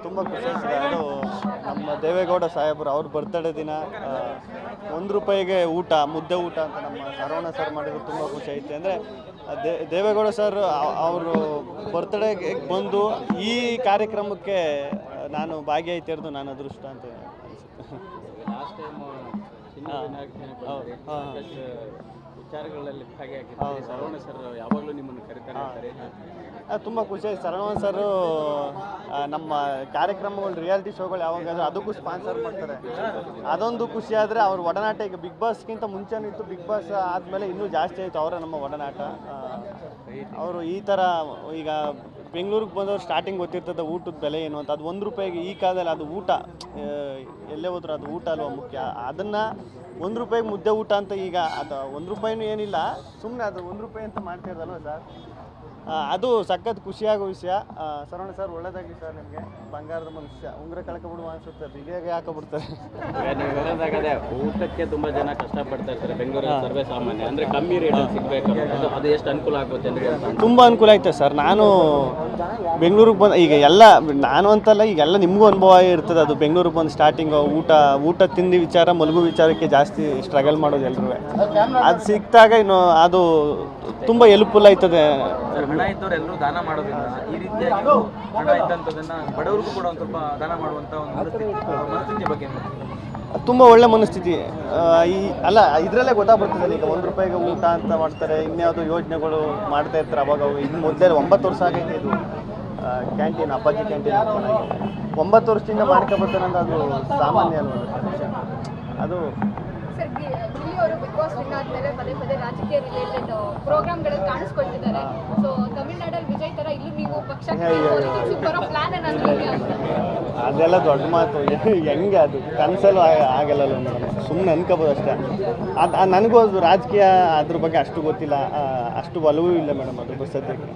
ತುಂಬ ಖುಷಿ ಇದೆ. ಅದು ನಮ್ಮ ದೇವೇಗೌಡ ಸಾಹೇಬರು ಅವ್ರ ಬರ್ತ್ಡೇ ದಿನ ₹1 ಊಟ, ಮುದ್ದೆ ಊಟ ಅಂತ ನಮ್ಮ ಸರವಣ ಸರ್ ಮಾಡಿದ್ರು. ತುಂಬ ಖುಷಿ ಐತೆ. ಅಂದರೆ ದೇವೇಗೌಡ ಸರ್ ಅವರು ಬರ್ತ್ಡೇಗೆ ಬಂದು ಈ ಕಾರ್ಯಕ್ರಮಕ್ಕೆ ನಾನು ಭಾಗಿಯಾಯ್ತಿರೋದು ನಾನು ಅದೃಷ್ಟ ಅಂತ ಅನಿಸುತ್ತೆ. ಲಾಸ್ಟ್ ಟೈಮ್ ವಿಚಾರಗಳಲ್ಲಿ ಭಾಗಿಯಾಗಿದ್ದಾರೆ. ಸರವಣ ಸರ್ ಯಾವಾಗಲೂ ನಿಮ್ಮನ್ನು ಕರೀತಾರೆ. ತುಂಬ ಖುಷಿ ಆಯ್ತು. ಸರವಣ ಸರ್ ನಮ್ಮ ಕಾರ್ಯಕ್ರಮಗಳು, ರಿಯಾಲಿಟಿ ಶೋಗಳು ಯಾವಾಗಾದ್ರೂ ಅದಕ್ಕೂ ಸ್ಪಾನ್ಸರ್ ಮಾಡ್ತಾರೆ. ಅದೊಂದು ಖುಷಿ. ಆದರೆ ಅವ್ರ ಒಡನಾಟ ಈಗ ಬಿಗ್ ಬಾಸ್ಗಿಂತ ಮುಂಚೆನೂ ಇತ್ತು, ಬಿಗ್ ಬಾಸ್ ಆದಮೇಲೆ ಇನ್ನೂ ಜಾಸ್ತಿ ಆಯಿತು ಅವರ ನಮ್ಮ ಒಡನಾಟ. ಅವರು ಈ ಥರ ಈಗ ಬೆಂಗಳೂರಿಗೆ ಬಂದವರು ಸ್ಟಾರ್ಟಿಂಗ್ ಗೊತ್ತಿರ್ತದೆ ಊಟದ ಬೆಲೆ ಏನು ಅಂತ. ಅದು ₹1 ಈ ಕಾಲದಲ್ಲಿ ಅದು ಊಟ, ಎಲ್ಲೇ ಹೋದ್ರೂ ಅದು ಊಟ ಅಲ್ವಾ ಮುಖ್ಯ. ಅದನ್ನು ₹1 ಮುದ್ದೆ ಊಟ ಅಂತ ಈಗ ಅದು ₹1 ಏನಿಲ್ಲ, ಸುಮ್ಮನೆ ಅದು ₹1 ಅಂತ ಮಾಡ್ತಿರೋದಲ್ವ ಸರ್. ಅದು ಸಖತ್ ಖುಷಿಯಾಗೋ ವಿಷಯ. ಸರವಣ ಸರ್ ಒಳ್ಳೇದಾಗಲಿ ಸರ್. ನಿಮಗೆ ಬಂಗಾರದ ಮನುಷ್ಯ. ಉಂಗುರ ಕಳ್ಕೊಬಿಡುವ ಅನಿಸುತ್ತೆ, ಬಿಗಿಯಾಗಿ ಹಾಕೋಬಿಡ್ತಾರೆ. ಹೇಳೋದಾಗದೆ ಊಟಕ್ಕೆ ತುಂಬ ಜನ ಕಷ್ಟಪಡ್ತಾ ಇರ್ತಾರೆ ಬೆಂಗಳೂರಲ್ಲಿ, ಸರ್ವೇ ಸಾಮಾನ್ಯ. ಅಂದರೆ ಕಮ್ಮಿ ರೇಟಲ್ಲಿ ಸಿಗಬೇಕು, ಅದು ಎಷ್ಟು ಅನುಕೂಲ ಆಗುತ್ತೆ ಅಂದರೆ ತುಂಬ ಅನುಕೂಲ ಆಯ್ತು ಸರ್. ನಾನು ಬೆಂಗಳೂರಿಗೆ ಬಂದು ಈಗ ಎಲ್ಲ, ನಾನು ಅಂತಲ್ಲ, ಈಗೆಲ್ಲ ನಿಮಗೂ ಅನುಭವ ಇರ್ತದೆ. ಅದು ಬೆಂಗಳೂರಿಗೆ ಬಂದು ಸ್ಟಾರ್ಟಿಂಗು ಊಟ ತಿಂಡಿ ವಿಚಾರ, ಮಲಗು ವಿಚಾರಕ್ಕೆ ಜಾಸ್ತಿ ಸ್ಟ್ರಗಲ್ ಮಾಡೋದು ಎಲ್ಲರೂ. ಅದು ಸಿಕ್ಕಿದಾಗ ಇನ್ನು ಅದು ತುಂಬ ಹೆಲ್ಪ್ಫುಲ್ ಆಯ್ತದೆ. ಹಣ ಇದ್ದವ್ರು ಎಲ್ಲರೂ ದಾನ ಮಾಡೋದ್ರಿಂದ ಈ ರೀತಿಯಾಗಿ ಹಣ ಇದ್ದಂಥದ್ದನ್ನು ಬಡವರಿಗೂ ಕೂಡ ಒಂದು ಸ್ವಲ್ಪ ದಾನ ಮಾಡುವಂಥ ಒಂದು ಮನಸ್ಥಿತಿ ಬಗ್ಗೆ ತುಂಬ ಒಳ್ಳೆ ಮನಸ್ಥಿತಿ. ಅಲ್ಲ, ಇದರಲ್ಲೇ ಗೊತ್ತಾಗ್ಬಿಡ್ತದೆ. ಈಗ ₹1 ಊಟ ಅಂತ ಮಾಡ್ತಾರೆ, ಇನ್ಯಾವುದೋ ಯೋಜನೆಗಳು ಮಾಡ್ತಾ ಇರ್ತಾರೆ. ಅವಾಗ ಇನ್ನು ಮೊದಲೇ 9 ವರ್ಷ ಆಗೈತೆ ಇದು ಕ್ಯಾಂಟೀನ್, ಅಪ್ಪಾಜಿ ಕ್ಯಾಂಟೀನ್ 9 ವರ್ಷದಿಂದ ಮಾಡ್ಕೊಬರ್ತಾರೆ ಅಂತ. ಅದು ಸಾಮಾನ್ಯ ಅಲ್ವ ಅದು. ಸರ್, ಗಿಲ್ಲಿ ಅವರು ಬಿಗ್ ಬಾಸ್ ವಿನ್ ಆದಮೇಲೆ ಪದೇ ಪದೇ ರಾಜಕೀಯ ರಿಲೇಟೆಡ್ ಪ್ರೋಗ್ರಾಮ್ಗಳಲ್ಲಿ ಕಾಣಿಸ್ಕೊಳ್ತಿದ್ದಾರೆ. ಸೊ ತಮಿಳ್ನಾಡಲ್ಲಿ ವಿಜಯ್ ಥರ ಇಲ್ಲೂ ನೀವು ಪಕ್ಷಕ್ಕೆ ಬರೋ ಪ್ಲಾನ್ ಏನಾದರೂ ಇದೆಯಾ? ಅದೆಲ್ಲ ದೊಡ್ಡ ಮಾತು. ಹೆಂಗೆ ಅದು ಕನಸಲ್ಲೂ ಆಗಲ್ಲ ಮೇಡಮ್. ಸುಮ್ಮನೆ ಅನ್ಕೋಬೋದು ಅಷ್ಟೇ. ನನಗೂ ಅದು ರಾಜಕೀಯ ಅದ್ರ ಬಗ್ಗೆ ಅಷ್ಟು ಗೊತ್ತಿಲ್ಲ, ಅಷ್ಟು ಒಲವೂ ಇಲ್ಲ ಮೇಡಮ್ ಅದು ಸದ್ಯಕ್ಕೆ.